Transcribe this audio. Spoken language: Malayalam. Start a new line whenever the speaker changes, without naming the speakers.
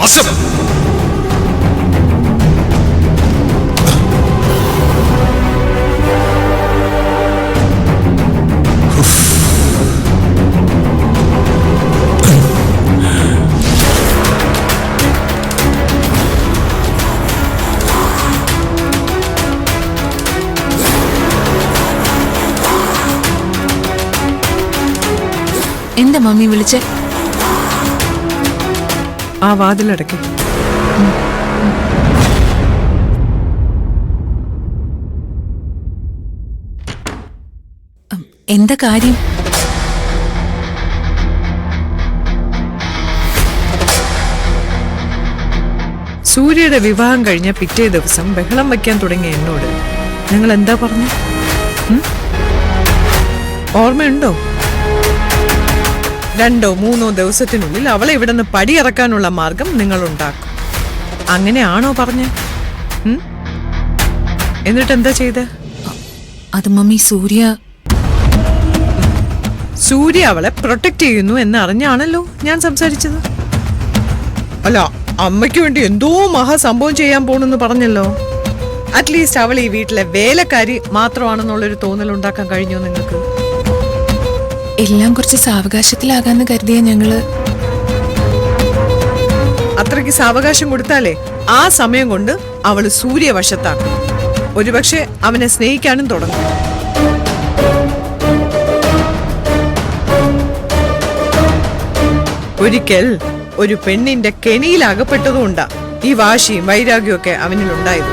നാശം.
എന്താ മമ്മി വിളിച്ചേ?
ആ വാതിലടയ്ക്ക്.
എന്താ കാര്യം?
സൂര്യയുടെ വിവാഹം കഴിഞ്ഞ പിറ്റേ ദിവസം ബഹളം വയ്ക്കാൻ തുടങ്ങിയ എന്നോട് നിങ്ങൾ എന്താ പറഞ്ഞു? ഓർമ്മയുണ്ടോ? 2-3 ദിവസത്തിനുള്ളിൽ അവളെ ഇവിടെ നിന്ന് പടിയിറക്കാനുള്ള മാർഗം നിങ്ങൾ ഉണ്ടാക്കും. അങ്ങനെയാണോ പറഞ്ഞേ? എന്നിട്ട് എന്താ ചെയ്തേ?
അത് മമ്മി,
സൂര്യ അവളെ പ്രൊട്ടക്ട് ചെയ്യുന്നു എന്ന് അറിഞ്ഞാണല്ലോ ഞാൻ സംസാരിച്ചത്. അല്ല, അമ്മയ്ക്ക് വേണ്ടി എന്തോ മഹാസംഭവം ചെയ്യാൻ പോണെന്ന് പറഞ്ഞല്ലോ. അറ്റ്ലീസ്റ്റ് അവൾ ഈ വീട്ടിലെ വേലക്കാരി മാത്രമാണെന്നുള്ളൊരു തോന്നൽ ഉണ്ടാക്കാൻ കഴിഞ്ഞോ നിങ്ങൾക്ക്?
എല്ലാം കുറച്ച് സാവകാശത്തിലാകാന്ന് കരുതിയ ഞങ്ങള്.
അത്രയ്ക്ക് സാവകാശം കൊടുത്താലേ ആ സമയം കൊണ്ട് അവള് സൂര്യ വശത്താക്കും. ഒരുപക്ഷെ അവനെ സ്നേഹിക്കാനും തുടങ്ങും. ഒരിക്കൽ ഒരു പെണ്ണിന്റെ കെണിയിൽ അകപ്പെട്ടതുകൊണ്ടാ ഈ വാശിയും വൈരാഗ്യവും ഒക്കെ അവനിലുണ്ടായത്.